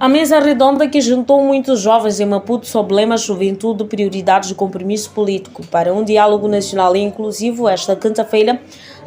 A mesa redonda que juntou muitos jovens em Maputo sobre lema Juventude, Prioridades e Compromisso Político para um diálogo nacional e inclusivo esta quinta-feira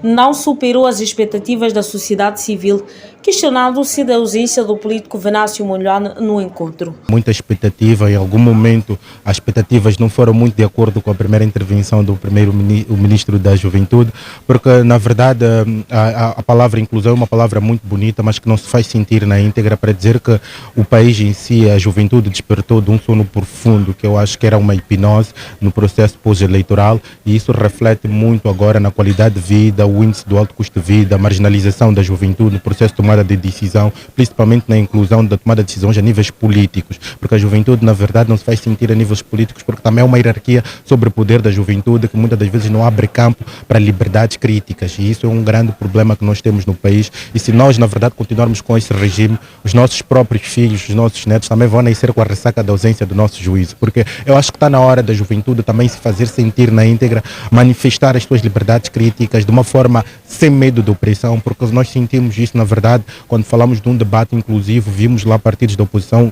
não superou as expectativas da sociedade civil, questionando-se da ausência do político Venâncio Mondlane no encontro. Muita expectativa, em algum momento as expectativas não foram muito de acordo com a primeira intervenção do primeiro-ministro da Juventude, porque na verdade a palavra inclusão é uma palavra muito bonita, mas que não se faz sentir na íntegra, para dizer que o país em si, a juventude despertou de um sono profundo, que eu acho que era uma hipnose no processo pós-eleitoral, e isso reflete muito agora na qualidade de vida, o índice do alto custo de vida, a marginalização da juventude no processo de tomada de decisão, principalmente na inclusão da tomada de decisões a níveis políticos, porque a juventude na verdade não se faz sentir a níveis políticos, porque também é uma hierarquia sobre o poder da juventude que muitas das vezes não abre campo para liberdades críticas, e isso é um grande problema que nós temos no país. E se nós na verdade continuarmos com esse regime, os nossos próprios filhos, os nossos netos também vão nascer com a ressaca da ausência do nosso juízo, porque eu acho que está na hora da juventude também se fazer sentir na íntegra, manifestar as suas liberdades críticas de uma forma sem medo de opressão, porque nós sentimos isso na verdade quando falamos de um debate inclusivo. Vimos lá partidos da oposição,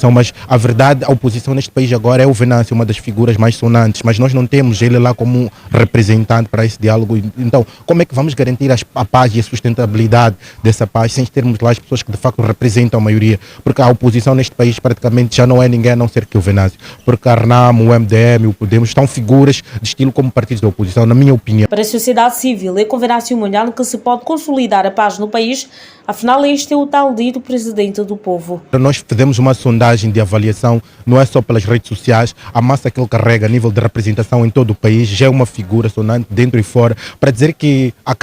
mas a verdade, a oposição neste país agora é o Venâncio, uma das figuras mais sonantes, mas nós não temos ele lá como um representante para esse diálogo. Então como é que vamos garantir a paz e a sustentabilidade dessa paz sem termos lá as pessoas que de facto representam a maioria? Porque a oposição neste país praticamente já não é ninguém a não ser que o Venâncio, porque a RNAM, o MDM, o Podemos estão figuras de estilo como partidos da oposição, na minha opinião. Para a sociedade civil, é com Venâncio Mondlane que se pode consolidar a paz no país, afinal este é o tal dito presidente do povo. Nós fizemos uma sondagem de avaliação, não é só pelas redes sociais, a massa que ele carrega a nível de representação em todo o país já é uma figura sonante dentro e fora, para dizer que o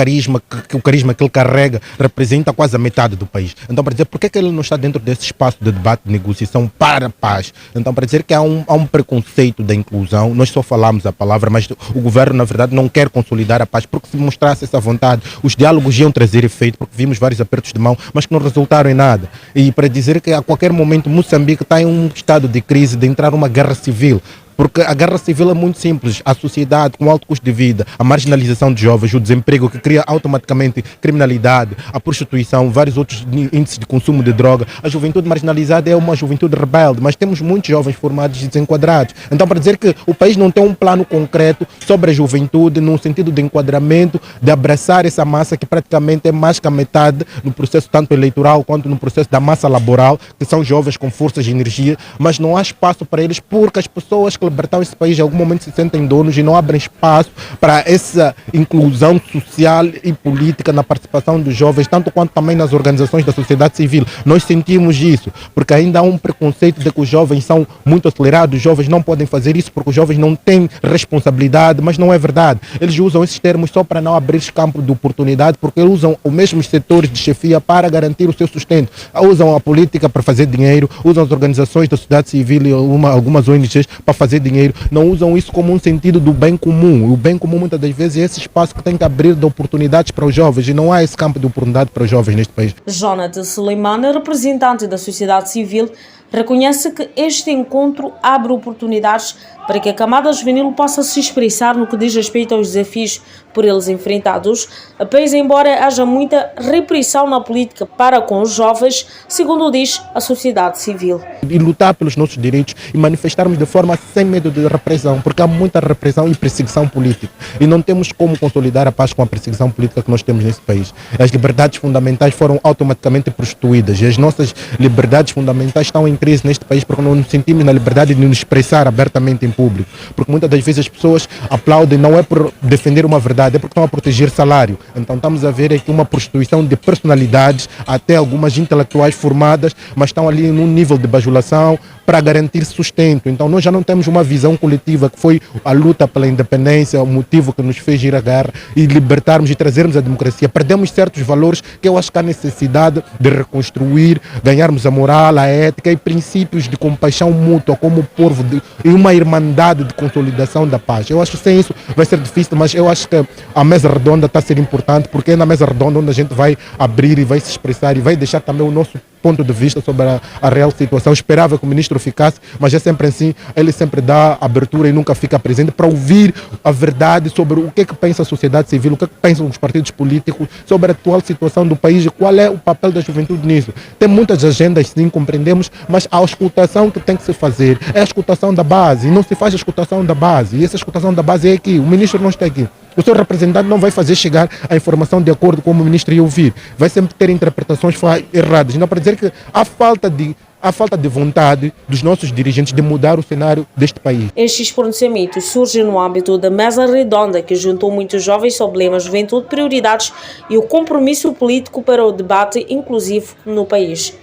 carisma que ele carrega representa quase a metade do país. Então para dizer por que ele não está dentro desse espaço de debate, de negociação para a paz. Então para dizer que há um preconceito da inclusão, nós só falamos a palavra, mas o governo na verdade não quer consolidar a paz, porque se mostrasse essa vontade, os diálogos iam trazer efeito, porque vimos vários apertos de mão, mas que não resultaram em nada. E para dizer que a qualquer momento Moçambique está em um estado de crise, de entrar numa guerra civil. Porque a guerra civil é muito simples, a sociedade com alto custo de vida, a marginalização de jovens, o desemprego que cria automaticamente criminalidade, a prostituição, vários outros índices de consumo de droga. A juventude marginalizada é uma juventude rebelde, mas temos muitos jovens formados e desenquadrados. Então para dizer que o país não tem um plano concreto sobre a juventude, no sentido de enquadramento, de abraçar essa massa que praticamente é mais que a metade no processo tanto eleitoral quanto no processo da massa laboral, que são jovens com forças e energia, mas não há espaço para eles porque as pessoas que libertar esse país em algum momento se sentem donos e não abrem espaço para essa inclusão social e política na participação dos jovens, tanto quanto também nas organizações da sociedade civil. Nós sentimos isso, porque ainda há um preconceito de que os jovens são muito acelerados, os jovens não podem fazer isso porque os jovens não têm responsabilidade, mas não é verdade. Eles usam esses termos só para não abrir campo de oportunidade, porque eles usam os mesmos setores de chefia para garantir o seu sustento. Usam a política para fazer dinheiro, usam as organizações da sociedade civil e algumas ONGs para fazer dinheiro, não usam isso como um sentido do bem comum. O bem comum muitas das vezes é esse espaço que tem que abrir de oportunidades para os jovens, e não há esse campo de oportunidade para os jovens neste país. Jonathan Suleimane, representante da sociedade civil, reconhece que este encontro abre oportunidades para que a camada juvenil possa se expressar no que diz respeito aos desafios por eles enfrentados, pois embora haja muita repressão na política para com os jovens, segundo diz a sociedade civil. E lutar pelos nossos direitos e manifestarmos de forma sem medo de repressão, porque há muita repressão e perseguição política, e não temos como consolidar a paz com a perseguição política que nós temos nesse país. As liberdades fundamentais foram automaticamente prostituídas, e as nossas liberdades fundamentais estão em crise neste país porque não nos sentimos na liberdade de nos expressar abertamente em público, porque muitas das vezes as pessoas aplaudem não é por defender uma verdade, é porque estão a proteger salário. Então estamos a ver aqui uma prostituição de personalidades, até algumas intelectuais formadas, mas estão ali num nível de bajulação para garantir sustento. Então nós já não temos uma visão coletiva que foi a luta pela independência, o motivo que nos fez ir à guerra e libertarmos e trazermos a democracia. Perdemos certos valores que eu acho que há necessidade de reconstruir, ganharmos a moral, a ética e princípios de compaixão mútua como povo e uma irmandade de consolidação da paz. Eu acho que sem isso vai ser difícil, mas eu acho que a mesa redonda está a ser importante, porque é na mesa redonda onde a gente vai abrir e vai se expressar e vai deixar também o nosso ponto de vista sobre a real situação. Esperava que o ministro ficasse, mas é sempre assim, ele sempre dá abertura e nunca fica presente para ouvir a verdade sobre o que é que pensa a sociedade civil, o que é que pensam os partidos políticos sobre a atual situação do país e qual é o papel da juventude nisso. Tem muitas agendas, sim, compreendemos, mas a escutação que tem que se fazer é a escutação da base, e não se faz a escutação da base, e essa escutação da base é aqui, o ministro não está aqui. O seu representante não vai fazer chegar a informação de acordo com o ministro ia ouvir. Vai sempre ter interpretações erradas. Não para dizer que há falta de vontade dos nossos dirigentes de mudar o cenário deste país. Estes pronunciamentos surgem no âmbito da mesa redonda que juntou muitos jovens sobre o lema Juventude Prioridades e o compromisso político para o debate inclusivo no país.